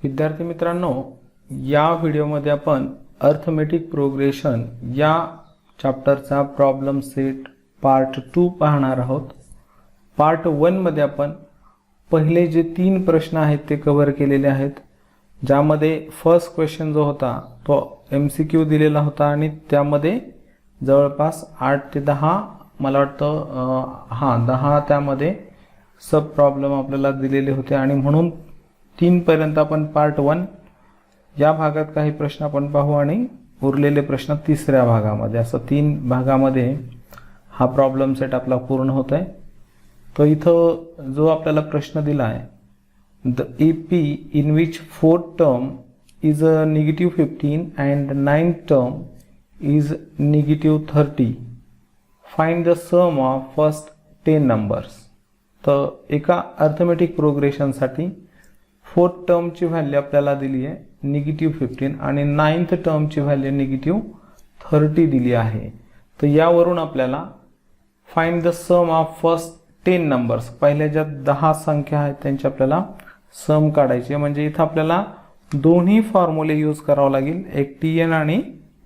विद्यार्थी मित्रांनो, या व्हिडिओमध्ये आपण अर्थमेटिक प्रोग्रेशन या चॅप्टरचा प्रॉब्लेम सेट पार्ट 2 पाहणार आहोत। पार्ट 1 मध्ये आपण पहिले जे 3 प्रश्न आहेत ते कव्हर केलेले आहेत, ज्यामध्ये फर्स्ट क्वेश्चन जो होता तो MCQ दिलेला होता आणि त्यामध्ये जवळपास 8 ते 10 मला वाटतं 10 त्यामध्ये सब प्रॉब्लेम आपल्याला दिलेले होते आणि म्हणून 3 पर्यंत आपण पार्ट 1 या भागात काही प्रश्न आपण पाहू आणि उरलेले प्रश्न तिसऱ्या भागामध्ये, असं 3 भागामध्ये हा प्रॉब्लेम सेट आपला पूर्ण होत आहे। तो इथं जो आपल्याला प्रश्न दिला आहे, the AP in which fourth term is a -15 and ninth term is -30, find the sum of first 10 numbers। तर एका अर्थमेटिक प्रोग्रेशन साठी फोर्थ टर्मची व्हॅल्यू आपल्याला दिली आहे -15 आणि नाइन्थ टर्मची व्हॅल्यू -30 दिली आहे। तर यावरून आपल्याला find the sum of first 10 numbers, पहिल्या ज्या 10 संख्या आहेत त्यांची आपल्याला सम काढायची, म्हणजे इथं आपल्याला दोन्ही फॉर्म्युले यूज करावं लागेल, एक TN आणि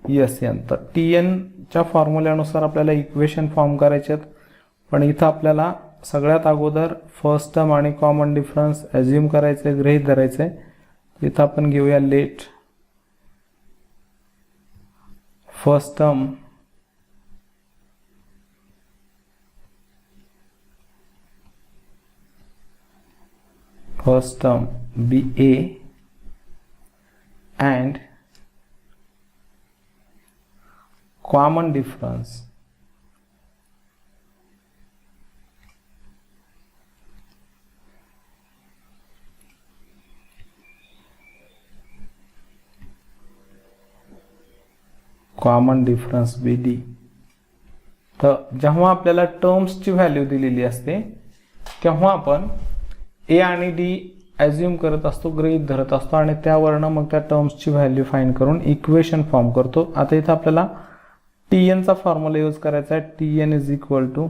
SN। तर TN च्या फॉर्म्युल्यानुसार आपल्याला इक्वेशन फॉर्म करायचे आहेत, पण इथं आपल्याला सगळ्यात अगोदर फर्स्ट टर्म आणि कॉमन डिफरन्स अज्यूम करायचे, गृहीत धरायचे। इथं आपण घेऊया late first term be A and common difference BD। तर जेव्हा आपल्याला टर्म्सची व्हॅल्यू दिलेली असते तेव्हा आपण A आणि D अज्यूम करत असतो, गृहीत धरत असतो आणि त्यावरनं मग त्या टर्म्सची व्हॅल्यू फाइंड करून इक्वेशन फॉर्म करतो। आता इथं आपल्याला TN चा फॉर्म्युला यूज करायचा आहे, TN is equal to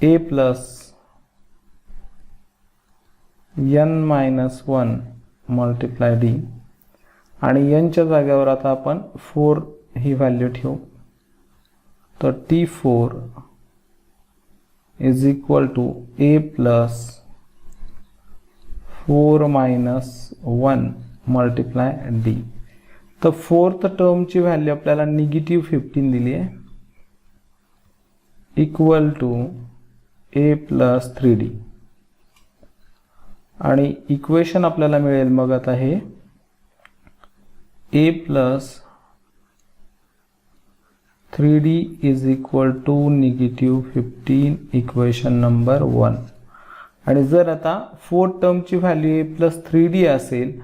A plus N-1 multiply D आणि N च्या जागेवर आता आपण 4 ही व्हॅल्यू ठेवू। तर T4 is equal to A plus 4-1 multiply D। तर फोर्थ टर्मची व्हॅल्यू आपल्याला -15 दिली आहे, equal to A plus 3D आणि इक्वेशन आपल्याला मिळेल मग आता हे A plus 3D is equal to -15 equation number 1। आणि जर आता फोर्थ टर्मची व्हॅल्यू A प्लस 3D असेल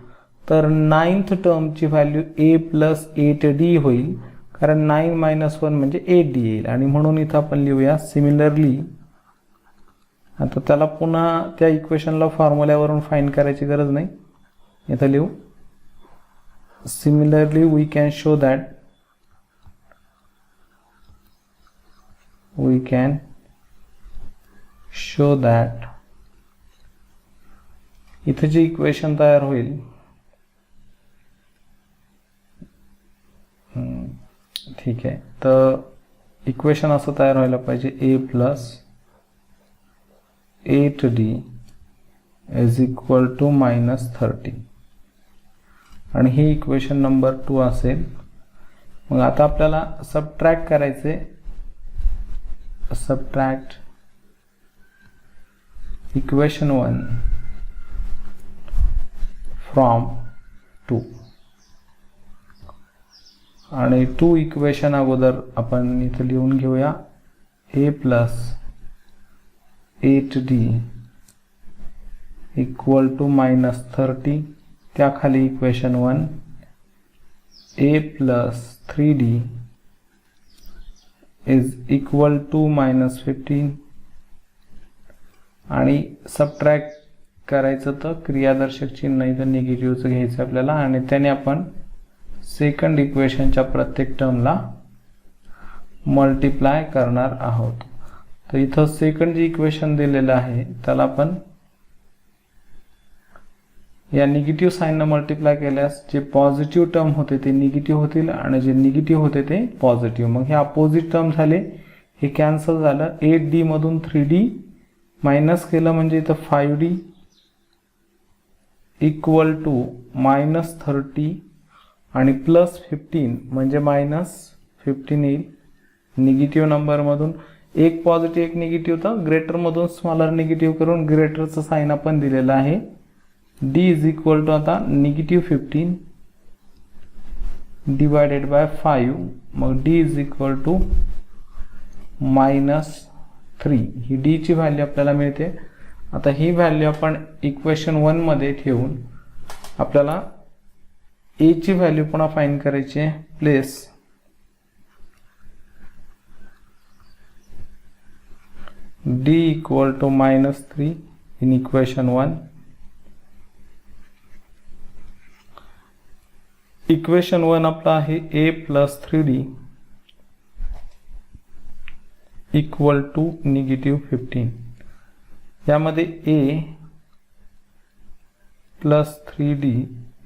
तर नाइन्थ टर्मची व्हॅल्यू A प्लस 8D होईल, कारण 9 - 1 म्हणजे 8D येईल आणि म्हणून इथं आपण लिहूया सिमिलरली। आता त्याला पुन्हा त्या इक्वेशनला फॉर्म्युल्यावरून फाइंड करायची गरज नाही, इथं लिहू similarly we can show that इथे जे इक्वेशन तयार होईल, ठीक आहे, तर इक्वेशन असं तयार व्हायला पाहिजे A plus 8D is equal to -30 आणि हे इक्वेशन नंबर 2 असेल। मग आता आपल्याला सबट्रॅक्ट करायचे, सबट्रॅक्ट इक्वेशन 1 फ्रॉम 2 आणि 2 इक्वेशन अगोदर आपण इथे लिहून घेऊया, A plus 8D equal to -30, त्याखाली equation 1 A plus 3D is equal to -15 आणि सबट्रॅक्ट करायचं तर क्रियादर्शक चिन्ह इथं निगेटिव्हचं घ्यायचं आपल्याला आणि त्याने आपण सेकंड इक्वेशनच्या प्रत्येक टर्मला मल्टिप्लाय करणार आहोत। तर इथं सेकंड जे इक्वेशन दिलेलं आहे त्याला आपण या निगेटिव्ह साईननं मल्टिप्लाय केल्यास जे पॉझिटिव्ह टर्म होते ते निगेटिव्ह होतील आणि जे निगेटिव्ह होते ते पॉझिटिव्ह. मग हे अपोजिट टर्म झाले, हे कॅन्सल झालं. 8D मधून 3D मायनस केलं म्हणजे इथं 5D इक्वल टू -30 आणि +15 म्हणजे -15 येईल. निगेटिव्ह नंबरमधून एक पॉझिटिव्ह एक निगेटिव्ह, तर ग्रेटरमधून स्मॉलर निगेटिव्ह करून ग्रेटरचं साईन आपण दिलेलं आहे. D इज इक्वल टू आता -15 डिवायडेड बाय 5. मग D इज इक्वल टू -3. ही D ची व्हॅल्यू आपल्याला मिळते. आता ही व्हॅल्यू आपण इक्वेशन 1 मध्ये ठेवून आपल्याला A ची व्हॅल्यू पुन्हा फाइंड करायची आहे. Place D equal to -3 in equation 1. Equation 1 आपला आहे A + 3D इक्वल टू -15. यामध्ये A + 3D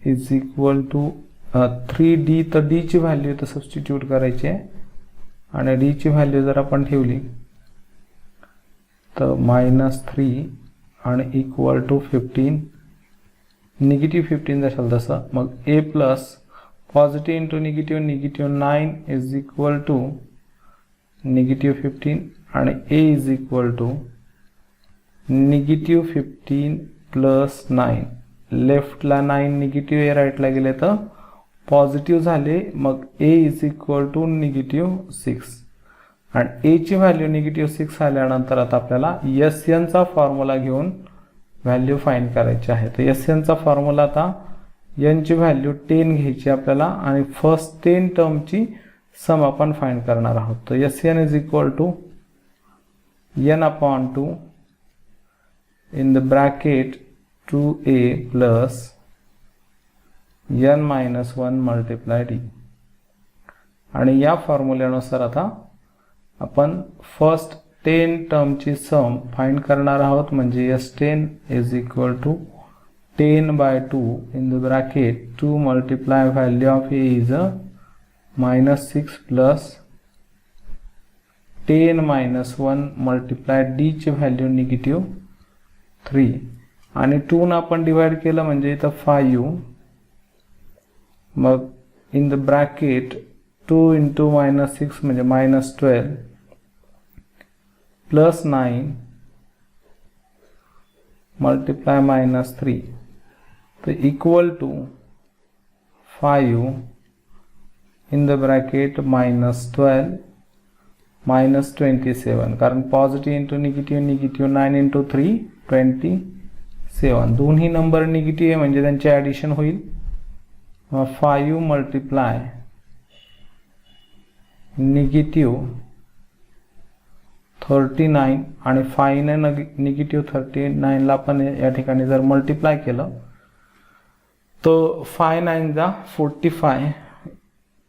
is equal to 3D, तर D ची व्हॅल्यू तर सबस्टिट्यूट करायची आहे आणि D ची व्हॅल्यू जर आपण ठेवली तर -3 आणि इक्वल टू 15, -15 जशाल तसं. मग A plus positive into negative, -9 is equal to -15 आणि A is equal to -15 plus 9. लेफ्टला 9 निगेटिव्ह आहे, राईटला गेले तर पॉझिटिव्ह झाले. मग A इज इक्वल टू -6 आणि A ची व्हॅल्यू -6 आल्यानंतर आता आपल्याला SN चा फॉर्म्युला घेऊन व्हॅल्यू फाइंड करायची आहे. तर SN चा फॉर्म्युला आता N ची व्हॅल्यू 10 घ्यायची आपल्याला आणि फर्स्ट 10 टर्मची सम आपण फाइंड करणार आहोत. तर SN is equal to N/2 in the bracket 2A plus N-1 multiply D. आणि या फॉर्म्युल्यानुसार आता आपण फर्स्ट 10 टर्मची सम फाइंड करणार आहोत. म्हणजे S10 is equal to 10/2 in the bracket 2 multiply value of A is -6 plus 10-1 multiply D ची value -3 आणि 2 न आपण डिवाइड केलं म्हणजे इथं 5. मग इन द ब्रॅकेट 2 इंटू -6 म्हणजे -12 प्लस 9 मल्टिप्लाय -3 तर equal to 5 in the bracket -12 -27. कारण पॉझिटिव्ह इंटू निगेटिव्ह 9 इंटू 3 27. दोन्ही नंबर निगेटिव्ह आहे म्हणजे त्यांचे ॲडिशन होईल. 5 मल्टिप्लाय -39 आणि 5 ने -39 ला आपण या ठिकाणी जर मल्टिप्लाय केलं तर 5 9 जा 45,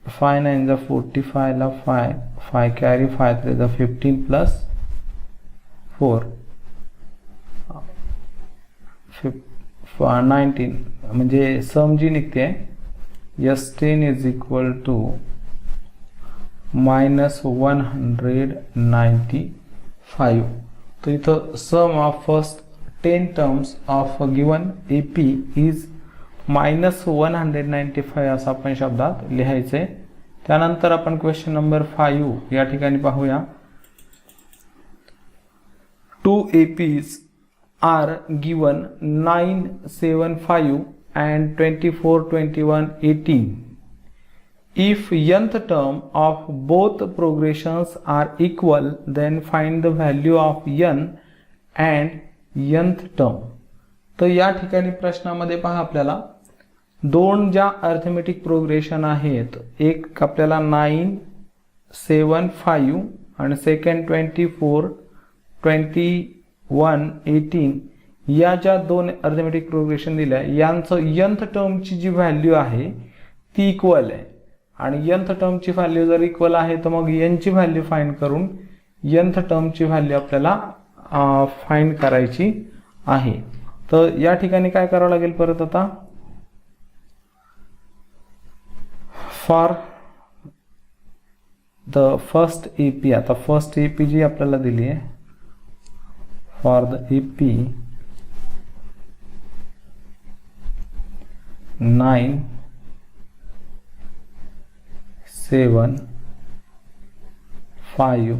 5 9 जा 45 ला 5 कॅरी 5 3 जा 15 प्लस 4 19 म्हणजे सम जी निघते S10 इज इक्वल टू -195. तर इथं sum of first 10 terms of given AP is -195 असं आपण शब्दात लिहायचे. त्यानंतर आपण क्वेश्चन नंबर 5 या ठिकाणी पाहूया. 2 APs are given 9 7 5 and 24 21 18. If nth term of both progressions are equal, then find the value of n and nth term. तर या ठिकाणी प्रश्नामध्ये पहा आपल्याला दोन ज्या अर्थमेटिक प्रोग्रेशन आहेत, एक आपल्याला 9 7 5 आणि सेकंड 24 21 18 या ज्या दोन अर्थमेटिक प्रोग्रेशन दिल्या यांचं nth टर्मची जी व्हॅल्यू आहे ती इक्वल आहे आणि nth टर्मची व्हॅल्यू जर इक्वल आहे तर मग n ची व्हॅल्यू फाइंड करून nth टर्मची व्हॅल्यू आपल्याला फाइंड करायची आहे. तर या ठिकाणी काय करावं लागेल परत आता, फॉर द फर्स्ट EP, आता फर्स्ट EP जी आपल्याला दिली आहे, for the EP 9 7 5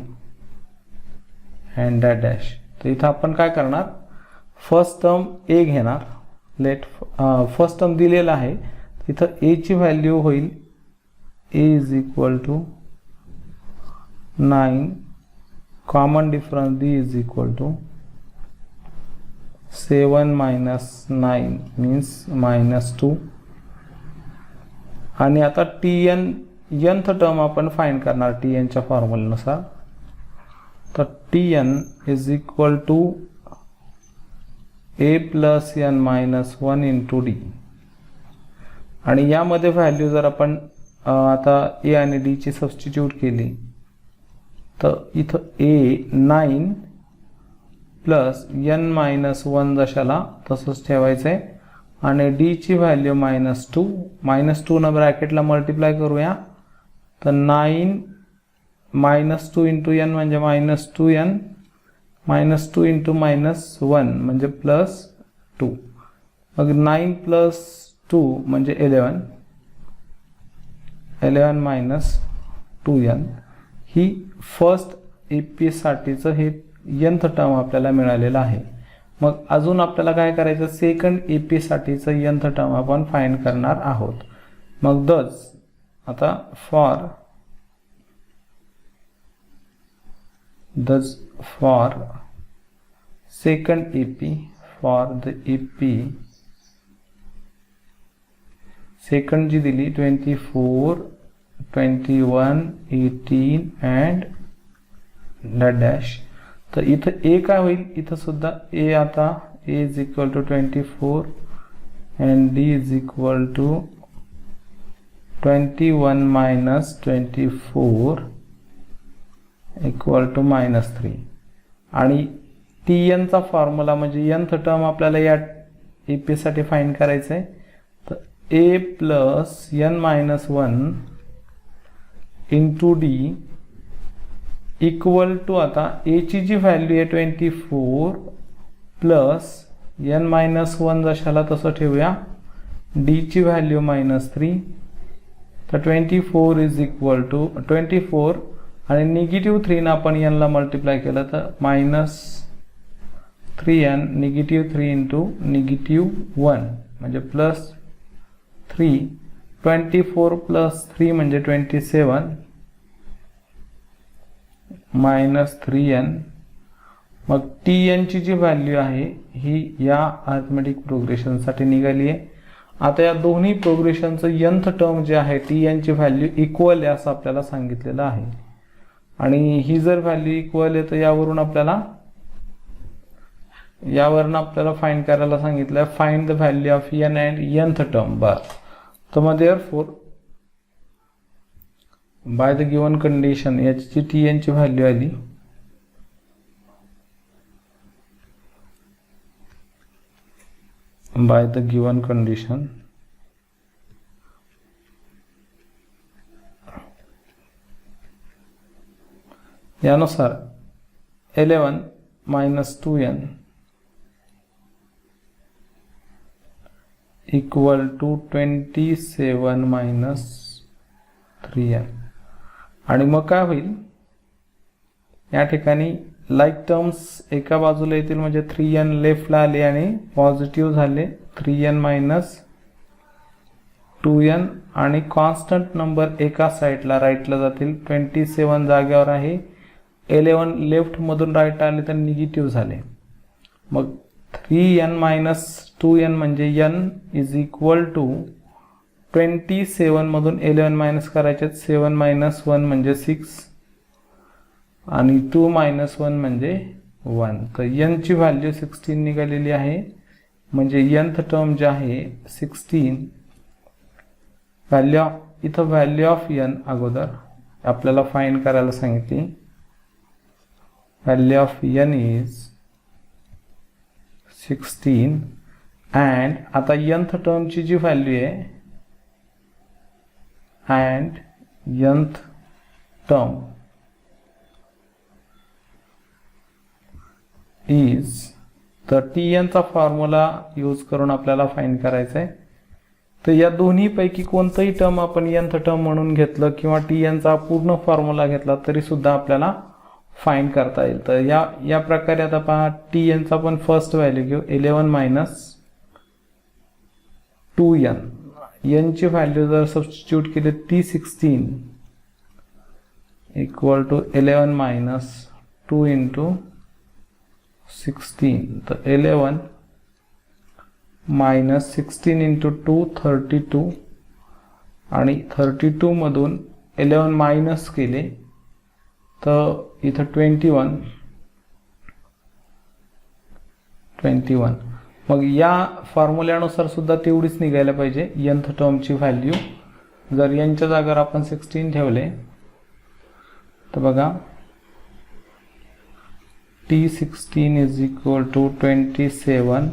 and dash. तर इथं आपण काय करणार, फर्स्ट टर्म A घेणार. लेट फर्स्ट टर्म दिलेला आहे, इथं A ची व्हॅल्यू होईल A is equal to 9, common difference D is equal to 7 minus 9 means -2. आणि आता TN nth टर्म आपण फाइंड करणार TN च्या फॉर्म्युलेनुसार. तर TN is equal to A plus N minus 1 into D. आणि यामध्ये व्हॅल्यू जर आपण आता A आणि D ची सबस्टिट्यूट केली तर इथं A 9 प्लस N मायनस 1 जशाला तसंच ठेवायचं आहे, आणि D ची व्हॅल्यू -2. -2 न ब्रॅकेटला मल्टिप्लाय करूया, तर 9 -2 इंटू N म्हणजे -2N, -2 इंटू -1 म्हणजे +2. मग 9 प्लस 2 म्हणजे 11, 11 मायनस 2N. ही फर्स्ट EP साठीचं हे nth टर्म आपल्याला मिळालेलं आहे. मग अजून आपल्याला काय करायचं, सेकंड EP साठीचं nth टर्म आपण फाइंड करणार आहोत. मग दस आता for second EP, for the EP second जी दिली 24 21 18 अँड डॅश. तर इथं A काय होईल, इथं सुद्धा A, आता A is equal to 24 and D is equal to 21 minus 24 equal to -3. आणि TN चा फॉर्म्युला म्हणजे nth टर्म आपल्याला या EP साठी फाइंड करायचं आहे. तर A plus N minus 1 into D equal to, आता A ची जी व्हॅल्यू आहे 24 प्लस N मायनस 1 जशाला तसं ठेवूया, D ची व्हॅल्यू -3. तर 24 इज इक्वल टू 24 आणि -3 ना आपण N ला मल्टिप्लाय केलं तर -3N, -3 इंटू -1 म्हणजे +3. 24 प्लस 3 म्हणजे 27 -3N. मग TN ची जी व्हॅल्यू आहे ही या अरिथमेटिक प्रोग्रेशनसाठी निघाली आहे. आता या दोन्ही प्रोग्रेशनचं nth टर्म जे आहे TN ची व्हॅल्यू इक्वल आहे असं आपल्याला सांगितलेलं आहे. आणि ही जर व्हॅल्यू इक्वल आहे तर यावरून आपल्याला फाइंड करायला सांगितलं आहे, find the value of N and nth term. तर मग therefore bye the given condition याची TN ची व्हॅल्यू आली बाय द गिवन कंडिशन यानुसार 11 minus 2N equal to 27 minus 3N. आणि मग काय होईल, या ठिकाणी लाईक टर्म्स एका बाजूला येतील म्हणजे 3N लेफ्टला आले आणि पॉझिटिव्ह झाले 3N मायनस 2N, आणि कॉन्स्टंट नंबर एका साईडला राईटला जातील. 27 जागेवर आहे, 11 लेफ्ट मधून राईट आले तर निगेटिव्ह झाले. मग 3N मायनस 2N म्हणजे N इज इक्वल टू 27 मधून 11 मायनस करायचे, 7 मायनस 1 म्हणजे 6 आणि 2 मायनस 1 म्हणजे 1. तर N ची व्हॅल्यू 16 निघालेली आहे. म्हणजे nth टर्म जे आहे 16. इथं व्हॅल्यू ऑफ N अगोदर आपल्याला फाइंड करायला सांगितली. Value of N is 16 and आता nth टर्मची जी व्हॅल्यू आहे अँड nth टर्म इज, तर tn चा फॉर्म्युला यूज करून आपल्याला फाइंड करायचं आहे. तर या दोन्हीपैकी कोणतंही टर्म आपण nth टर्म म्हणून घेतलं किंवा tn चा पूर्ण फॉर्म्युला घेतला तरी सुद्धा आपल्याला फाइंड करता येईल. तर या प्रकारे आता पहा, tn चा पण फर्स्ट व्हॅल्यू घेऊ 11 मायनस 2n. n ची व्हॅल्यू जर सबस्टिट्यूट केली t16 equal to 11 minus 2 into 16. तर 11 मायनस 16 इंटू 2 32 आणि 32 मधून 11 मायनस केले तर इथं 21. मग या फॉर्म्युल्यानुसार सुद्धा तेवढीच निघायला पाहिजे nth टर्मची व्हॅल्यू. जर यांच्या जागेवर आपण 16 ठेवले तर बघा t16 is equal to 27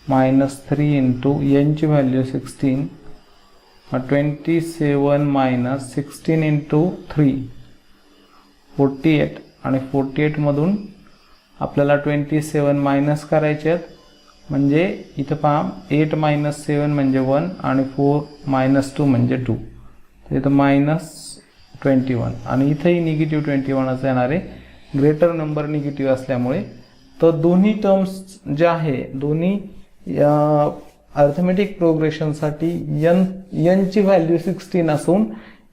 minus 3 into यांची व्हॅल्यू 16, 27 मायनस 16 इंटू 3 48 आणि 48 मधून आपल्याला 27 मायनस करायचे आहेत. म्हणजे इथं पहा 8 मायनस 7 म्हणजे 1 आणि 4 मायनस 2 म्हणजे 2. तर इथं मायनस 21 आणि इथंही निगेटिव्ह 21 येणार आहे, ग्रेटर नंबर निगेटिव्ह असल्यामुळे. तर दोन्ही टर्म्स जे आहे दोन्ही अर्थमेटिक प्रोग्रेशनसाठी n ची व्हॅल्यू 16 असून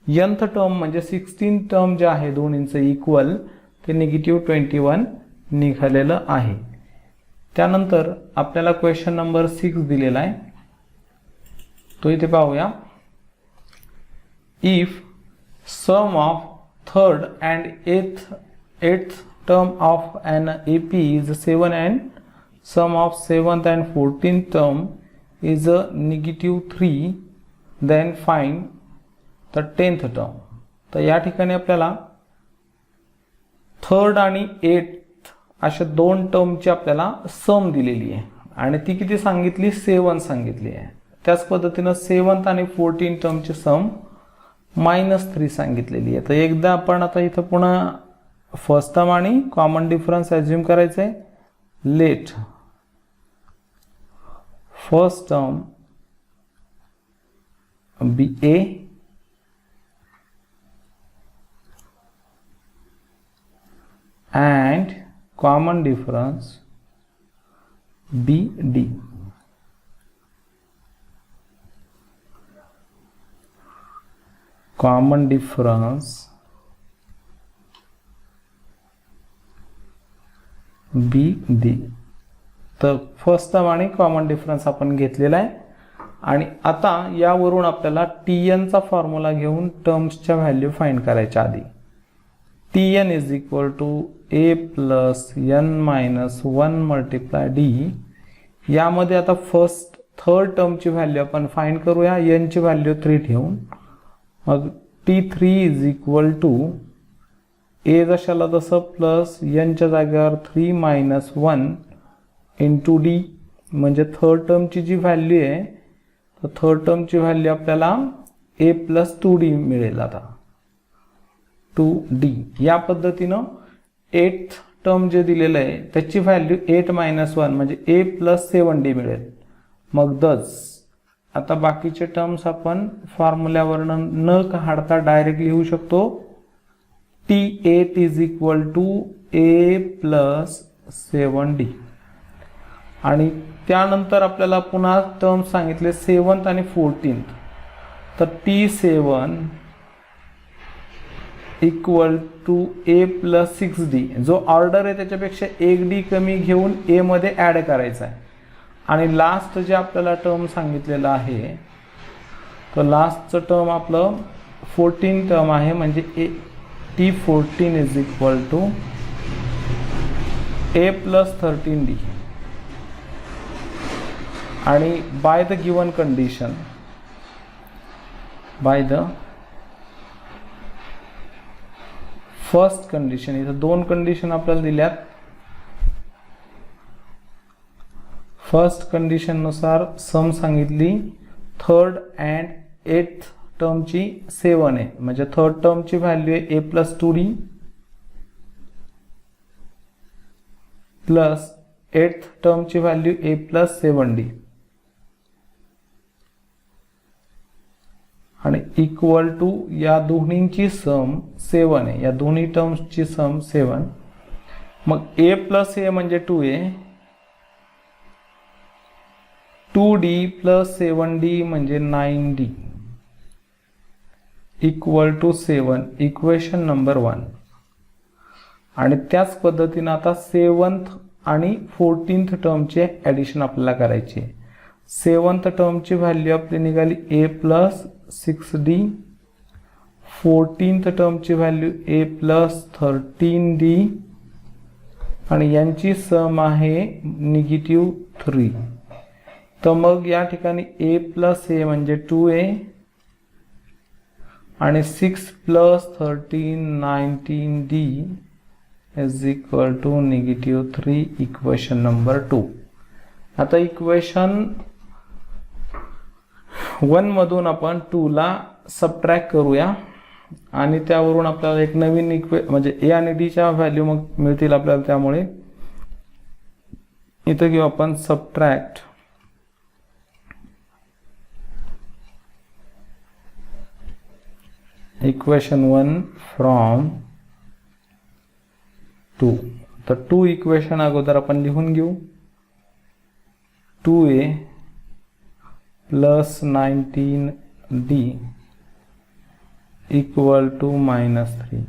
nth टर्म म्हणजे 16 टर्म जे आहे दोन्हींचं इक्वल ते निगेटिव्ह 21 निघालेलं आहे. त्यानंतर आपल्याला क्वेश्चन नंबर 6 दिलेला आहे, तो इथे पाहूया. If sum of third and eighth term of an AP is 7 and sum of 7th and 14th term is a -3, then find the 10th term. तर या ठिकाणी आपल्याला थर्ड आणि एथ अशा दोन टर्मची आपल्याला सम दिलेली आहे आणि ती किती सांगितली, 7 सांगितली आहे. त्याच पद्धतीनं 7th आणि 14th टर्मची सम -3 सांगितलेली आहे. तर एकदा आपण आता इथं पुन्हा फर्स्ट टर्म आणि कॉमन डिफरन्स अज्युम करायचं आहे. Let first term be A and common difference be D. Common difference be D. तर फर्स्ट टर्म आणि कॉमन डिफरन्स आपण घेतलेला आहे आणि आता यावरून आपल्याला tn चा फॉर्म्युला घेऊन टर्म्सच्या व्हॅल्यू फाइंड करायच्या. आधी tn is equal to a plus n minus 1 multiply d. यामध्ये आता थर्ड टर्मची व्हॅल्यू आपण फाइंड करूया, n ची व्हॅल्यू 3 ठेवून. मग t3 is equal to a जशाला तसं प्लस n च्या जागेवर 3 मायनस 1 इंटू डी. म्हणजे थर्ड टर्मची जी व्हॅल्यू आहे तर थर्ड टर्मची व्हॅल्यू आपल्याला a प्लस 2d मिळेल. आता 2d या पद्धतीनं 8th टर्म जे दिलेलं आहे त्याची व्हॅल्यू 8 मायनस 1 म्हणजे a प्लस 7d मिळेल. मग दस आता बाकीचे टर्म्स आपण फॉर्म्युल्यावरून न काढता डायरेक्ट लिहू शकतो. t8 is equal to a plus 7d आणि त्यानंतर आपल्याला पुन्हा टर्म सांगितले 7th आणि 14th. तर t7 equal to a plus 6d. जो ऑर्डर आहे त्याच्यापेक्षा 1d कमी घेऊन a मध्ये ॲड करायचा आहे. आणि लास्ट जे आपल्याला टर्म सांगितलेलं आहे तर लास्टचं टर्म आपलं 14 टर्म आहे म्हणजे t14 is equal to a plus 13d. आणि by the given condition, by the first condition, इथं दोन कंडिशन आपल्याला दिल्यात. फर्स्ट कंडिशन नुसार सम सांगितली, थर्ड अँड एथ टर्मची 7 आहे, म्हणजे थर्ड टर्मची व्हॅल्यू आहे a+2d प्लस एथ टर्मची व्हॅल्यू a+7d आणि इक्वल टू या दोन्हींची सम 7 आहे, या दोन्ही टर्म्सची सम 7. मग a+a म्हणजे 2a, 2d प्लस 7d म्हणजे 9d equal to 7, equation number 1. आणि त्याच पद्धतीने आता 7th आणि 14th टर्मचे ॲडिशन आपल्याला करायची आहे. 7th टर्मची व्हॅल्यू आपली निघाली a+6d, 14th टर्मची व्हॅल्यू a+13d आणि यांची सम आहे -3. तर मग या ठिकाणी a+a म्हणजे 2a आणि 6 + 13 19d is equal to -3, equation number 2. आता इक्वेशन 1 मधून आपण 2 ला सबट्रॅक्ट करूया आणि त्यावरून आपल्याला एक नवीन म्हणजे a आणि d च्या व्हॅल्यू मग मिळतील आपल्याला. त्यामुळे इथं घेऊ आपण सबट्रॅक्ट इक्वेशन 1 फ्रॉम 2. तर 2 इक्वेशन अगोदर आपण लिहून घेऊ. 2a plus 19d equal to -3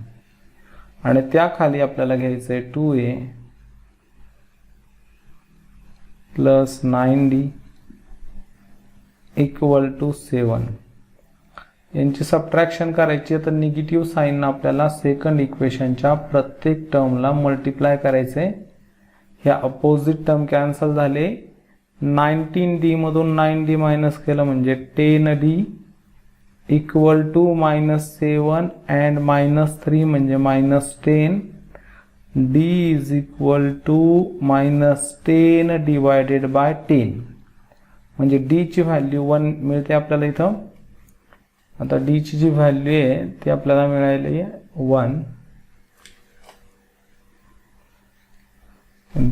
आणि त्याखाली आपल्याला घ्यायचं आहे 2a plus 9d equal to 7. यांची सबट्रॅक्शन करायची तर निगेटिव्ह साईन आपल्याला सेकंड इक्वेशनच्या प्रत्येक टर्मला मल्टिप्लाय करायचे. ह्या अपोजिट टर्म कॅन्सल झाले. 19d मधून 9d मायनस केलं म्हणजे 10d इक्वल टू -7 अँड -3 म्हणजे -10. d is equal to -10 divided by 10 म्हणजे d ची व्हॅल्यू 1 मिळते आपल्याला इथं. आता d ची जी व्हॅल्यू आहे ती आपल्याला मिळाली आहे 1.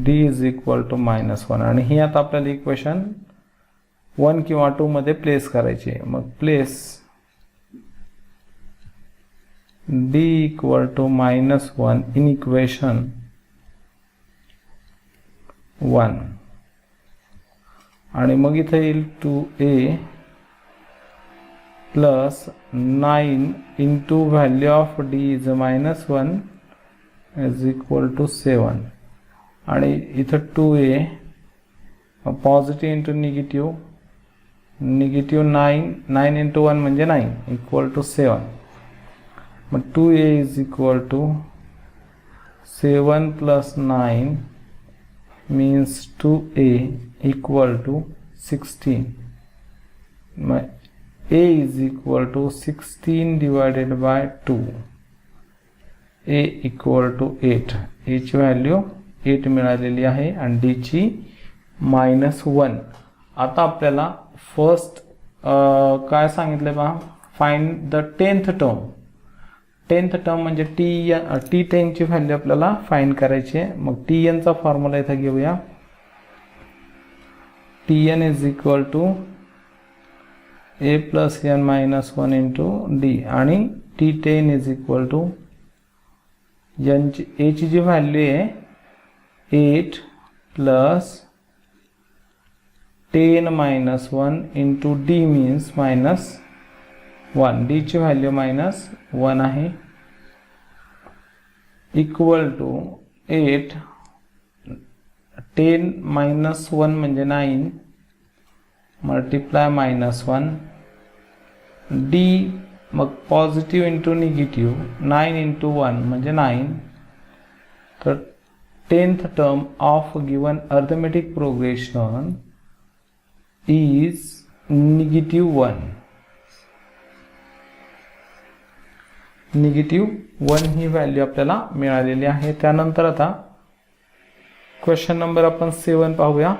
d इज इक्वल टू -1 आणि ही आता आपल्याला इक्वेशन 1 किंवा 2 मध्ये प्लेस करायची आहे. मग place d equal to -1 in equation 1 आणि मग इथे येईल 2a plus 9 into value of d is -1 is equal to 7 आणि इथं 2a positive into negative 9 into 1 म्हणजे 9 इक्वल टू 7. मग 2a is equal to 7 plus 9 means 2a equal to 16. मग a is equal to 16 divided by 2. a equal to 8. a ची value 8 मिळालेली आहे आणि d ची -1. आता आपल्याला फर्स्ट काय सांगितले पहा, find the 10th term. 10th term म्हणजे t10 ची व्हॅल्यू आपल्याला फाइंड करायची आहे. मग tn चा फॉर्म्युला इथे घेऊया. tn is equal to a plus n minus 1 into d आणि t10 is equal to a ची जी व्हॅल्यू आहे 8 plus 10 minus 1 into d means -1. d ची व्हॅल्यू -1 आहे इक्वल टू 8 10 minus 1 म्हणजे 9 मल्टिप्लाय -1 d मग पॉझिटिव्ह इंटू निगेटिव्ह 9 इंटू 1 म्हणजे 9. तर 10th term of given arithmetic progression is -1. -1 he value आपल्याला मिळालेली आहे. त्यानंतर आता क्वेश्चन नंबर आपण 7 पाहूया.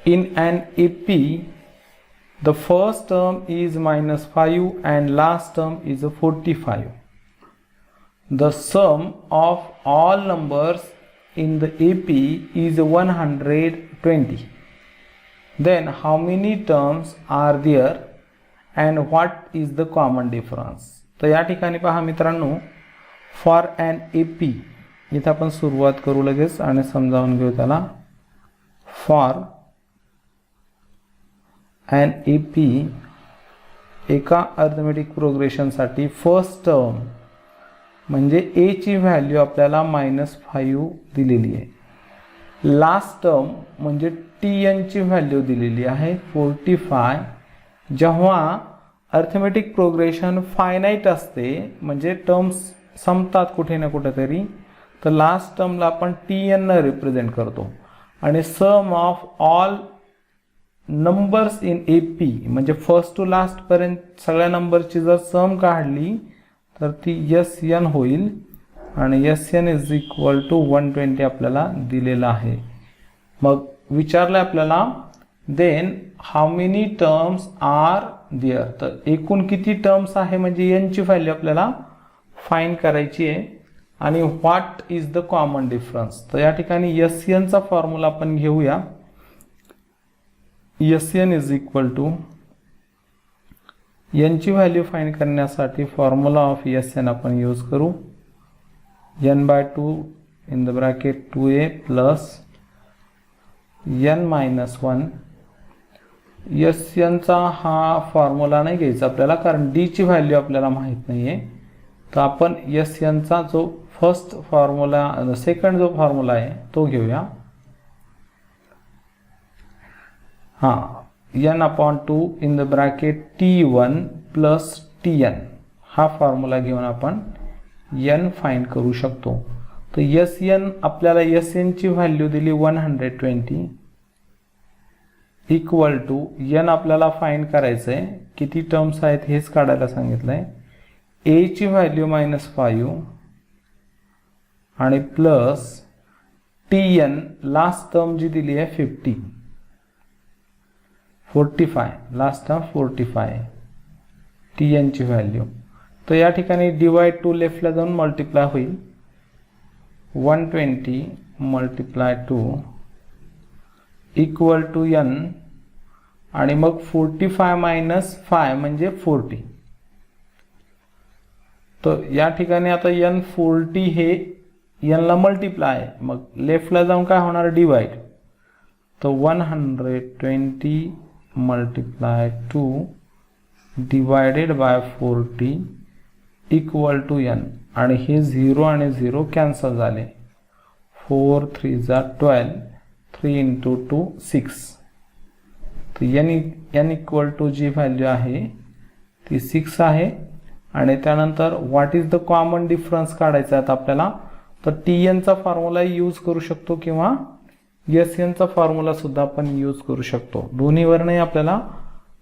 In an AP, the first term is -5 and last term is 45. The sum of all numbers in the AP is 120. Then how many terms are there and what is the common difference? तर या ठिकाणी पहा मित्रांनो, for an AP इथं आपण सुरुवात करू लगेच आणि समजावून घेऊ त्याला. फॉर एन AP एका अर्थमेटिक प्रोग्रेशनसाठी फर्स्ट टर्म म्हणजे ए ची व्हॅल्यू आपल्याला -5 दिलेली आहे. लास्ट टर्म म्हणजे TN ची व्हॅल्यू दिलेली आहे 45. जेव्हा अर्थमेटिक प्रोग्रेशन फायनाईट असते म्हणजे टर्म्स संपतात कुठे ना कुठेतरी, तर लास्ट टर्मला आपण TN न रिप्रेझेंट करतो आणि sum of all numbers in AP म्हणजे फर्स्ट टू लास्ट पर्यंत सगळ्या नंबरची जर सम काढली तर ती SN होईल आणि SN इज इक्वल टू 120 आपल्याला दिलेला आहे. मग विचारलं आपल्याला then how many terms are there, तर एकूण किती टर्म्स आहे म्हणजे यांची व्हॅल्यू आपल्याला फाइंड करायची आहे. आणि what is the common difference, तर या ठिकाणी SN चा फॉर्म्युला आपण घेऊया. SN इज इक्वल टू, यांची व्हॅल्यू फाइंड करण्यासाठी फॉर्म्युला ऑफ SN आपण यूज करू. n/2 in the bracket 2a plus n-1. SN चा हा फॉर्म्युला नाही घ्यायचा आपल्याला कारण D ची व्हॅल्यू आपल्याला माहित नाही आहे. तर आपण SN चा जो फर्स्ट फॉर्म्युला सेकंड जो फॉर्म्युला आहे तो घेऊया. n/2 in the bracket T1 plus TN हा फॉर्म्युला घेऊन आपण n फाइंड करू शकतो. तर SN आपल्याला SN ची व्हॅल्यू दिली 120 इक्वल टू n आपल्याला फाइंड करायचं आहे. किती टर्म्स आहेत हेच काढायला सांगितलं आहे. A ची व्हॅल्यू -5 आणि प्लस TN लास्ट टर्म जी दिली आहे 45 लास्ट टर्म 45 TN ची व्हॅल्यू. तर या ठिकाणी डिवाइड टू लेफ्टला जाऊन मल्टिप्लाय होईल. 120 मल्टिप्लाय 2 इक्वल टू n आणि मग 45 - 5 म्हणजे 40. तर या ठिकाणी आता n40 हे n ला मल्टिप्लाय आहे, मग लेफ्टला जाऊन काय होणार डिवाइड. तर 120 multiply 2 divided by 40 equal to n आणि हे 0 आणि 0 कॅन्सल झाले. 4 3 जा 12 3 इंटू 2 6. तर n इक्वल टू जी व्हॅल्यू आहे ती 6 आहे. आणि त्यानंतर what is the common difference काढायचा आहे आपल्याला. तर TN चा फॉर्म्युला यूज करू शकतो किंवा SN चा फॉर्म्युला सुद्धा आपण यूज करू शकतो. दोन्हीवरही आपल्याला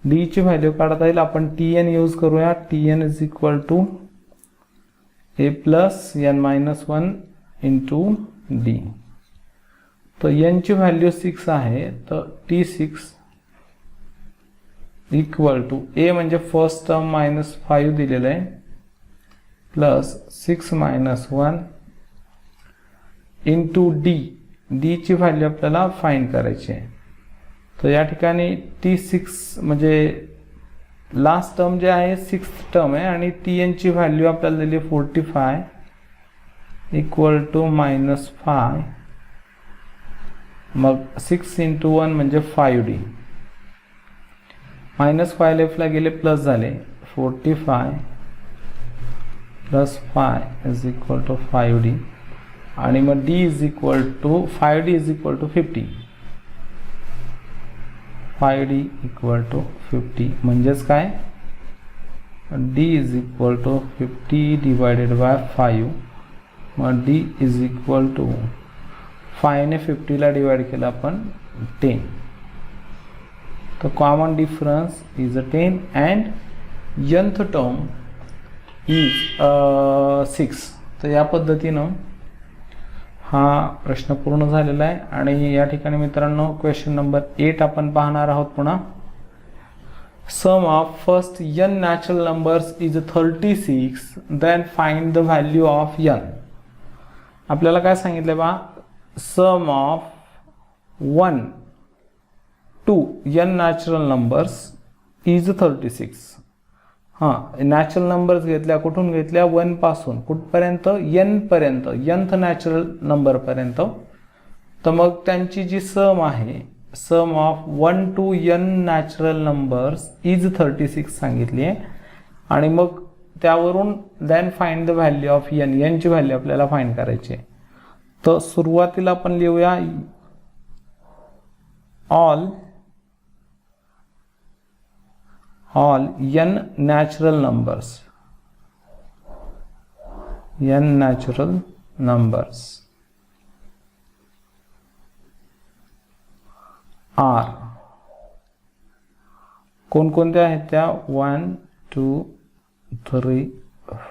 D ची व्हॅल्यू काढता येईल. आपण TN यूज करूया. TN is equal to A plus n-1 into D. तर n ची व्हॅल्यू 6 आहे, तर T6 इक्वल टू A म्हणजे फर्स्ट टर्म -5 दिलेलं आहे प्लस 6 - 1 इंटू D ची व्हॅल्यू आपल्याला फाइंड करायची आहे. तर या ठिकाणी T6 म्हणजे लास्ट टर्म जे आहे 6th टर्म आहे आणि TN ची व्हॅल्यू आपल्याला दिली 45 इक्वल टू -5. मग 6 इंटू 1 म्हणजे 5D. -5 लेफ्टला गेले प्लस झाले. 45 plus 5 is equal to 5D आणि मग D is equal to 5D is equal to 50. 5D equal to 50 म्हणजेच काय D is equal to 50 divided by 5. मग D इज इक्वल टू 5 ने 50 ला डिवाइड केला आपण 10. The common difference is 10 and nth term is 6. तर या पद्धतीनं हा प्रश्न पूर्ण झालेला आहे आणि या ठिकाणी मित्रांनो क्वेश्चन नंबर 8 आपण पाहणार आहोत पुन्हा. Sum of first n natural numbers is 36, then find the value of n. आपल्याला काय सांगितलं बा, sum of 1 to n natural numbers is 36. हां, नॅचरल नंबर्स घेतल्या, कुठून घेतल्या, 1 पासून कुठपर्यंत, n पर्यंत, nth नॅचरल नंबर पर्यंत. तर मग त्यांची जी सम आहे, sum of 1 to n natural numbers is 36 सांगितली आहे. आणि मग त्यावरून then find the value of n ची व्हॅल्यू आपल्याला फाइंड करायची आहे. तर सुरुवातीला आपण लिहूया all n natural numbers, n natural numbers are कोणकोणत्या आहेत त्या, 1 2 3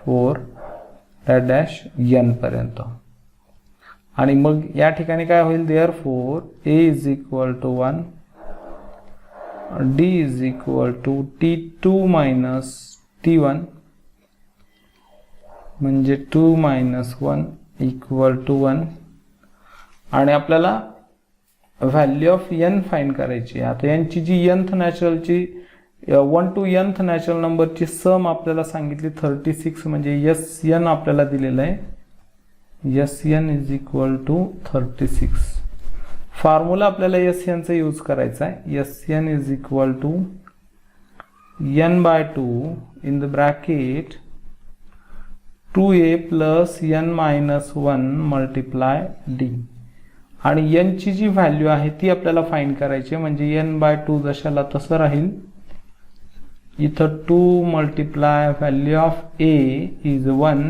4 डॅश n पर्यंत. आणि मग या ठिकाणी काय होईल, therefore a is equal to 1, d is equal to t2 minus t1 म्हणजे 2 minus 1 equal to 1. आणि आपल्याला व्हॅल्यू ऑफ n फाइंड करायची. आता यांची जी nth नॅचरलची 1 to nth नॅचरल नंबरची सम आपल्याला सांगितली 36, म्हणजे Sn आपल्याला दिलेलं आहे, Sn is equal to 36. Formula आपल्याला Sn चा यूज करायचा आहे. Sn is equal to n/2 in the bracket 2a plus n minus 1 multiply d. आणि n ची जी व्हॅल्यू आहे ती आपल्याला फाइंड करायची आहे, म्हणजे n/2 जशाला तसं राहील. इथं 2 multiply value of a is 1.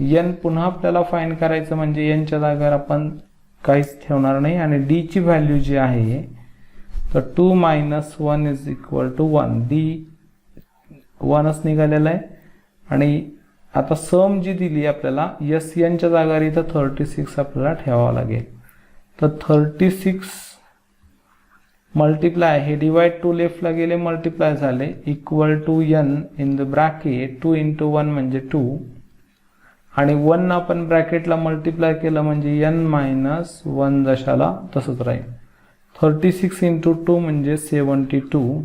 n पुन्हा आपल्याला फाइंड करायचं, म्हणजे n च्या जागेवर आपण काहीच ठेवणार नाही. आणि d ची व्हॅल्यू जी आहे तर 2 minus 1 is equal to 1. d 1च निघालेला आहे. आणि आता सम जी दिली आपल्याला Sn च्या जागेवर इथं 36 आपल्याला ठेवावं लागेल. तर 36 मल्टिप्लाय, हे डिवाइड टू लेफ्टला गेले, मल्टिप्लाय झाले, equal to n in the bracket 2 into 1 म्हणजे 2. आणि 1 आपण ब्रॅकेटला मल्टिप्लाय केलं म्हणजे n मायनस 1 जशाला तसंच राहील. 36 into 2 म्हणजे 72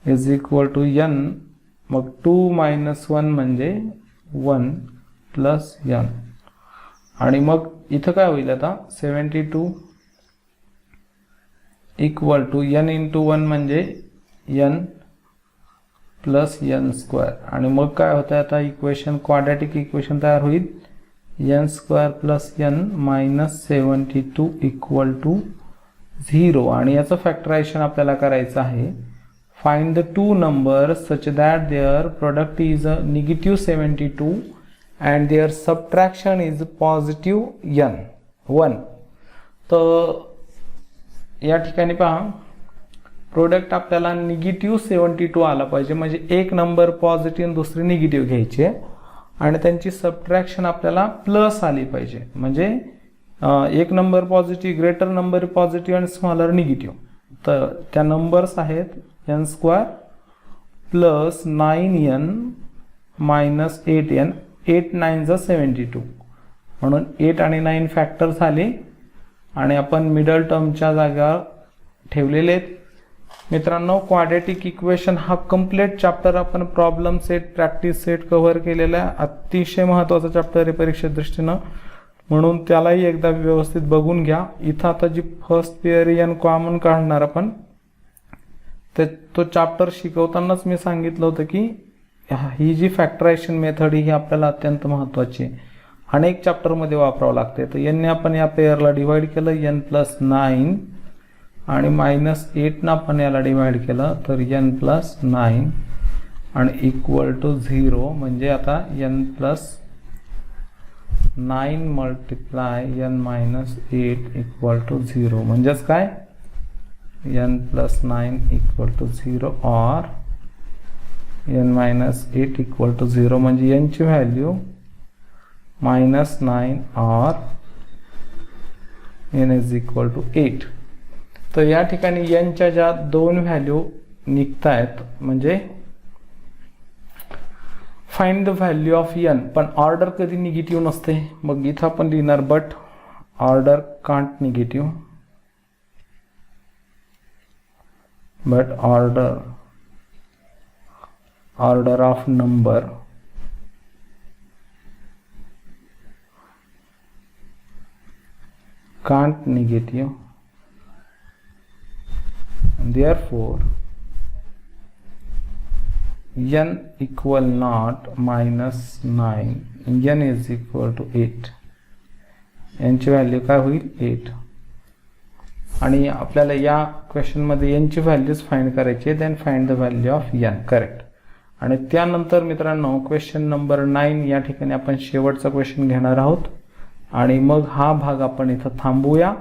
इज इक्वल टू n. मग 2 मायनस 1 म्हणजे 1 प्लस n. आणि मग इथं काय होईल आता, 72 इक्वल टू n into 1 म्हणजे n प्लस n स्क्वेअर. आणि मग काय होतं आता, इक्वेशन क्वाड्रॅटिक इक्वेशन तयार होईल, n square plus n minus 72 equal to 0. आणि याचं फॅक्टरायझेशन आपल्याला करायचं आहे. Find the two numbers such that their product is a negative 72 and their subtraction is positive n 1. तर या ठिकाणी पहा, प्रोडक्ट आपल्याला निगेटिव्ह 72 आला पाहिजे, म्हणजे एक नंबर पॉझिटिव्ह आणि दुसरी निगेटिव्ह घ्यायची आहे. आणि त्यांची सबट्रॅक्शन आपल्याला प्लस आली पाहिजे, म्हणजे एक number positive, greater number positive आणि स्मॉलर निगेटिव्ह. तर त्या नंबर्स आहेत n square plus 9n minus 8n, 8 9 जा 72, म्हणून 8 आणि 9 फॅक्टर झाले. आणि आपण मिडल टर्मच्या जागा ठेवलेले आहेत. मित्रांनो, क्वाड्रॅटिक इक्वेशन हा कंप्लीट चॅप्टर आपण problem set, practice set cover केलेला आहे. अतिशय महत्त्वाचा चॅप्टर आहे परीक्षे दृष्टीनं, म्हणून त्यालाही एकदा व्यवस्थित बघून घ्या. इथं आता जी फर्स्ट पेअर आणि कॉमन काढणार आपण, तो चॅप्टर शिकवतानाच मी सांगितलं होतं की ही जी फॅक्टरायझेशन मेथड ही आपल्याला अत्यंत महत्त्वाची आहे, अनेक चॅप्टरमध्ये वापरावं लागते. तर n ने आपण या पेअरला डिवाइड केलं, n प्लस 9, आणि मायनस 8 आपण याला डिवाइड केलं तर n प्लस 9 आणि इक्वल टू 0. म्हणजे आता n plus 9 multiply n minus 8 equal to 0. म्हणजेच काय, n प्लस 9 इक्वल टू 0 और n मायनस 8 इक्वल टू 0. म्हणजे n ची value -9 or n is equal to 8. तर या ठिकाणी n च्या ज्या दोन व्हॅल्यू निघतायत म्हणजे find the value of n, पण ऑर्डर कधी निगेटिव्ह नसते. मग इथं आपण लिहिणार but order can't negative, but order of number can't negative, and therefore n equal not -9, n is equal to 8. n ची व्हॅल्यू काय होईल 8. आणि आपल्याला या क्वेश्चन मध्ये n ची व्हॅल्यूज फाइंड करायची आहे. Then find the value of n, correct. आणि त्यानंतर मित्रांनो क्वेश्चन नंबर 9 या ठिकाणी आपण शेवटचा क्वेश्चन घेणार आहोत आणि मग हा भाग आपण इथं थांबूया.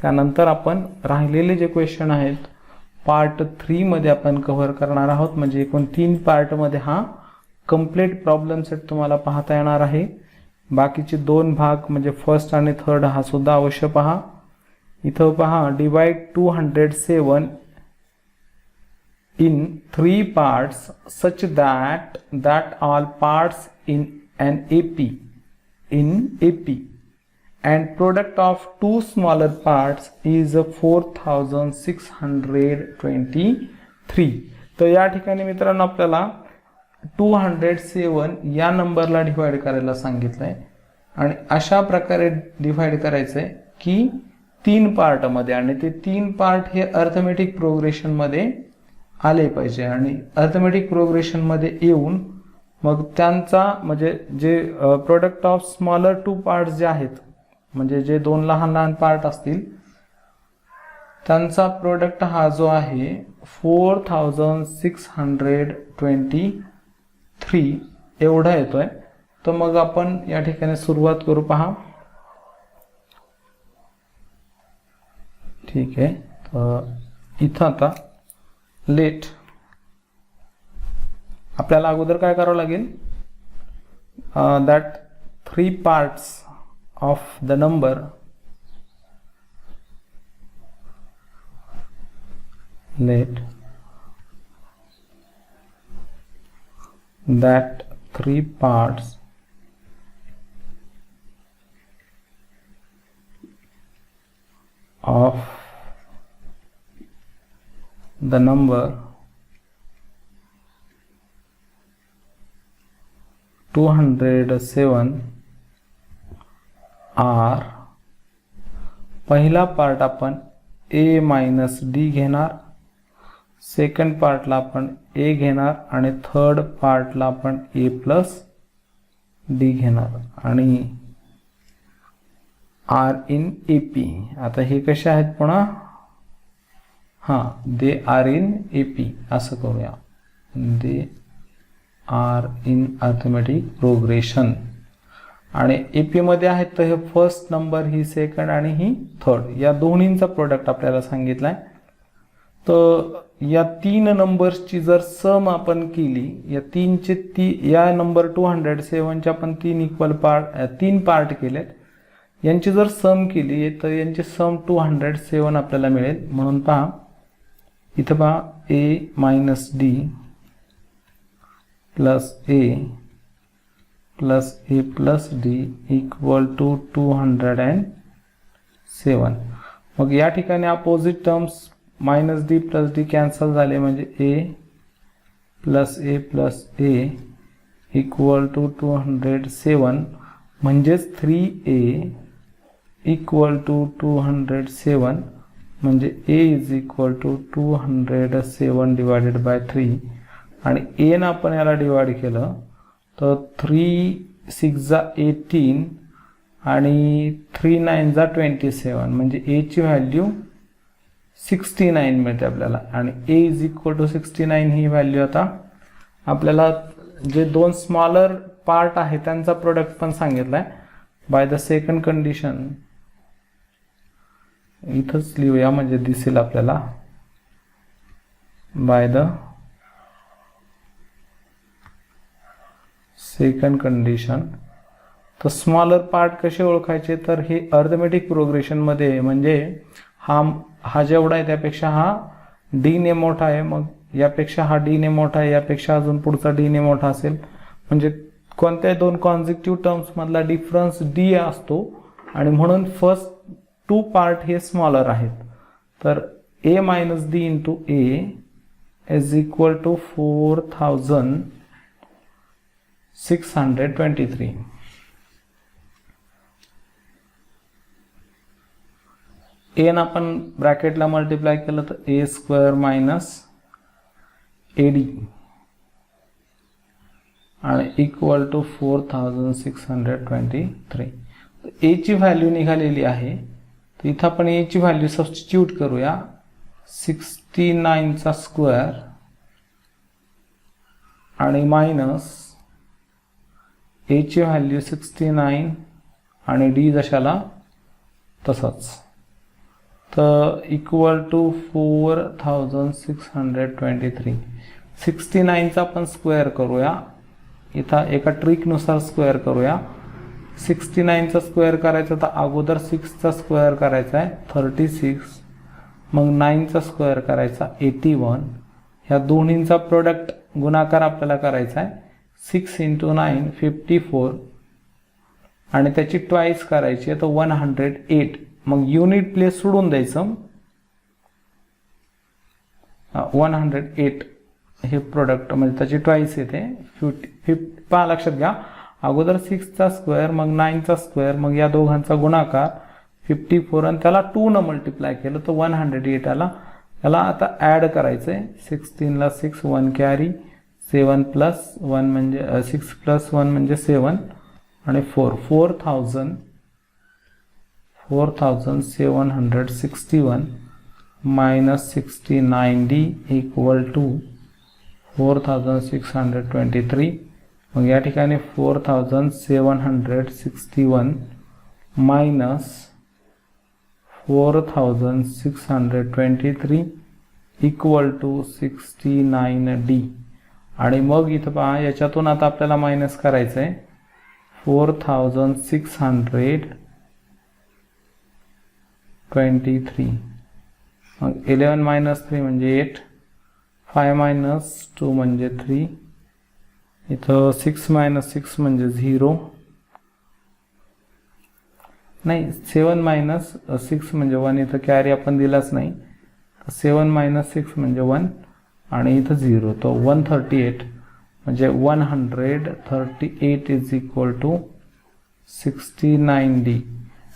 त्यानंतर आपण राहिलेले जे क्वेश्चन आहेत पार्ट 3 मध्ये आपण कव्हर करणार आहोत. म्हणजे एकूण 3 पार्ट मध्ये हा कंप्लीट प्रॉब्लेम सेट तुम्हाला पाहता येणार आहे. बाकीचे 2 भाग म्हणजे फर्स्ट आणि थर्ड हा सुद्धा अवश्य पहा. इथं पहा, divide 207 in 3 parts such that all parts in AP and product of 2 smaller parts is 4623. तर या ठिकाणी मित्रांनो आपल्याला 207 या नंबरला डिवाइड करायला सांगितलंय आणि अशा प्रकारे डिवाइड करायचंय की 3 पार्ट मध्ये, आणि ते 3 पार्ट हे अर्थमेटिक प्रोग्रेशन मध्ये आले पाहिजे. आणि अर्थमेटिक प्रोग्रेशन मध्ये येऊन मग त्यांचा म्हणजे जे प्रोडक्ट ऑफ स्मॉलर 2 पार्ट्स जे आहेत म्हणजे जे 2 लहान लहान पार्ट असतील त्यांचा प्रोडक्ट हा जो आहे 4623 एवढा येतोय. तर मग आपण या ठिकाणी सुरुवात करू. पहा, ठीक आहे. तर इथं आता लेट आपल्याला अगोदर काय करावं लागेल, that 3 parts of the number let that 3 parts of the number 207 are, पहिला पार्ट आपण a मायनस डी घेणार, सेकंड पार्टला आपण a घेणार आणि थर्ड पार्टला आपण a प्लस डी घेणार आणि आर इन AP. आता हे कसे आहेत पुन्हा, दे आर इन AP असं करूया. They are in arithmetic progression आणि AP मध्ये आहेत तर हे फर्स्ट नंबर, ही सेकंड आणि ही थर्ड, या दोन्हींचा प्रोडक्ट आपल्याला सांगितलाय. तर या 3 नंबर्सची जर सम आपण केली, या 3चे या नंबर 207 चे आपण 3 इक्वल पार्ट केलेत, यांची जर सम केली तर यांची सम 207 आपल्याला मिळेल. म्हणून पहा इथं पहा a minus D plus a plus a plus D equal to 207. मग या ठिकाणी opposite terms minus D plus D cancel झाले म्हणजे a plus a equal to 207 म्हणजेच 3a इक्वल टू 207 म्हणजे a is equal to 207 divided by 3 आणि a ना आपण याला डिवाइड केलं तर 3 6 जा 18 आणि 3 9 जा 27 म्हणजे a ची व्हॅल्यू 69 मिळते आपल्याला. आणि a इज इक्वल टू 69 ही व्हॅल्यू आता आपल्याला जे 2 स्मॉलर पार्ट आहे त्यांचा प्रोडक्ट पण सांगितलाय. बाय द सेकंड कंडिशन इथंच लिहूया म्हणजे दिसेल आपल्याला. बाय द सेकंड कंडिशन तर स्मॉलर पार्ट कसे ओळखायचे, तर हे अर्थमेटिक प्रोग्रेशनमध्ये म्हणजे हा जेवढा आहे त्यापेक्षा हा डी ने मोठा आहे, मग यापेक्षा हा डी ने मोठा आहे, यापेक्षा अजून पुढचा डी ने मोठा असेल, म्हणजे कोणत्याही दोन कॉन्झिक्युटिव्ह टर्म्स मधला डिफरन्स डी असतो आणि म्हणून फर्स्ट टू पार्ट हे स्मॉलर आहेत. तर A minus D into A is equal to 4623. A ना आपण ब्रॅकेटला मल्टिप्लाय केलं तर A square minus A D आणि इक्वल टू 4623. ए ची व्हॅल्यू निघालेली आहे, तर इथं आपण ए ची व्हॅल्यू सबस्टिट्यूट करूया. 69 चा स्क्वेअर आणि मायनस ए ची व्हॅल्यू 69 आणि डी जशाला तसंच, तर इक्वल टू 4623. 69 चा आपण स्क्वेअर करूया, इथं एका ट्रिकनुसार स्क्वेअर करूया. 69 चा स्क्वेअर करायचा तर अगोदर 6 चा स्क्वेअर करायचा आहे 36, मग 9 चा स्क्वेअर करायचा 81. ह्या दोन्हींचा प्रोडक्ट गुणाकार आपल्याला करायचा आहे. 6 इंटू 9 54 आणि त्याची ट्वाईस करायची आहे तर 108. मग युनिट प्लेस सोडून द्यायचं. 108 हे प्रोडक्ट म्हणजे त्याची ट्वाईस येते 50. पहा लक्षात घ्या, अगोदर 6 चा स्क्वेअर मग 9 चा स्क्वेअर मग या दोघांचा गुणाकार 54 आणि त्याला 2 न मल्टिप्लाय केलं तर 108 आला. त्याला आता ॲड करायचं आहे. 16 ला 6 1 कॅरी, 7 प्लस 1 म्हणजे 6 प्लस 1 म्हणजे 7 आणि 4761 मायनस 69D इक्वल टू 4623. मग या ठिकाणी 4761 मायनस 4623 इक्वल टू 69D. आणि मग इथं पहा, याच्यातून आता आपल्याला मायनस करायचं आहे 4623. मग 11 मायनस 3 म्हणजे 8, 5 मायनस 2 म्हणजे 3, इथं 6 मायनस 6 म्हणजे 0, नाही 7 मायनस 6 म्हणजे 1, इथं कॅरी आपण दिलाच नाही. 7 मायनस 6 म्हणजे 1 आणि इथं 0, तो 138 म्हणजे 138 इज इक्वल टू 69D.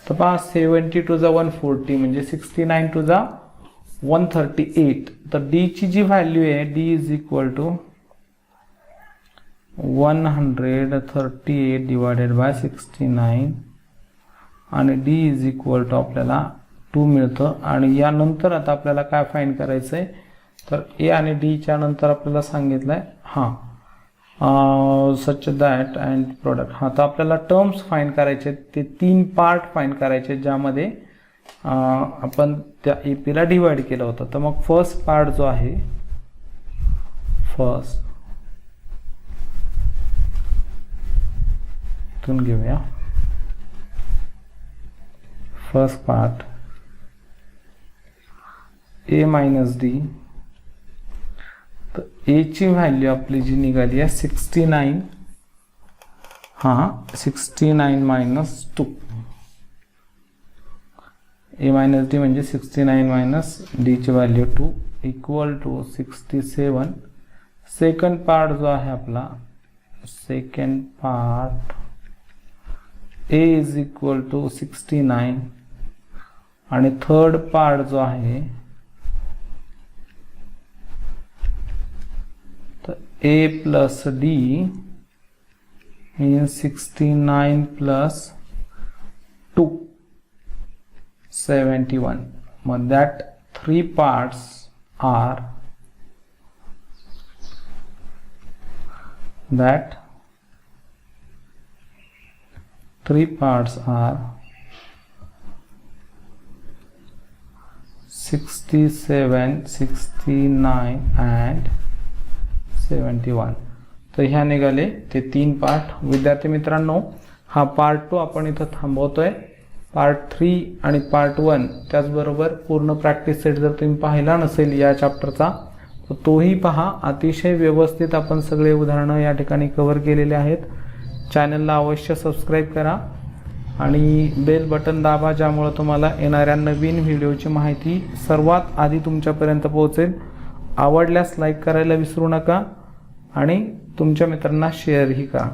तर पहा 72 जा 140 म्हणजे 69 टू जा 138. तर डी ची जी व्हॅल्यू आहे D is equal to 138 divided by 69 आणि डी इज इक्वल टू आपल्याला 2 मिळतं. आणि यानंतर आता आपल्याला काय फाइंड करायचं आहे, तर ए आणि डी च्या नंतर आपल्याला सांगितलं आहे सच दॅट अँड प्रोडक्ट. तर आपल्याला टर्म्स फाइंड करायचे, ते 3 पार्ट फाइंड करायचे ज्यामध्ये आपण त्या ए पीला डिवाइड केलं होतं. तर मग फर्स्ट पार्ट जो आहे, फर्स्ट इथून घेऊया. First part A minus D. तर ए ची व्हॅल्यू आपली जी निघाली आहे 69, 69 मायनस 2. ए मायनस डी म्हणजे 69 मायनस डी ची value 2 equal to 67. Second part जो आहे आपला, second part A is equal to 69 आणि थर्ड पार्ट जो आहे तर A plus D means 69 plus 2 71. मग that 3 parts are that 3 parts are 67, 69 and 71. तर ह्या निघाले ते 3 पार्ट. विद्यार्थी मित्रांनो, हा पार्ट 2 आपण इथं थांबवतोय. पार्ट 3 आणि पार्ट 1 त्याचबरोबर पूर्ण प्रॅक्टिस सेट जर तुम्ही पाहिला नसेल या चॅप्टरचा तर तोही पहा. अतिशय व्यवस्थित आपण सगळे उदाहरणं या ठिकाणी कव्हर केलेले आहेत. चॅनलला अवश्य सबस्क्राईब करा आणि बेल बटन दाबा, ज्यामुळे तुम्हाला येणाऱ्या नवीन व्हिडिओची माहिती सर्वात आधी तुमच्यापर्यंत पोहोचेल. आवडल्यास लाईक करायला विसरू नका आणि तुमच्या मित्रांना शेअरही करा.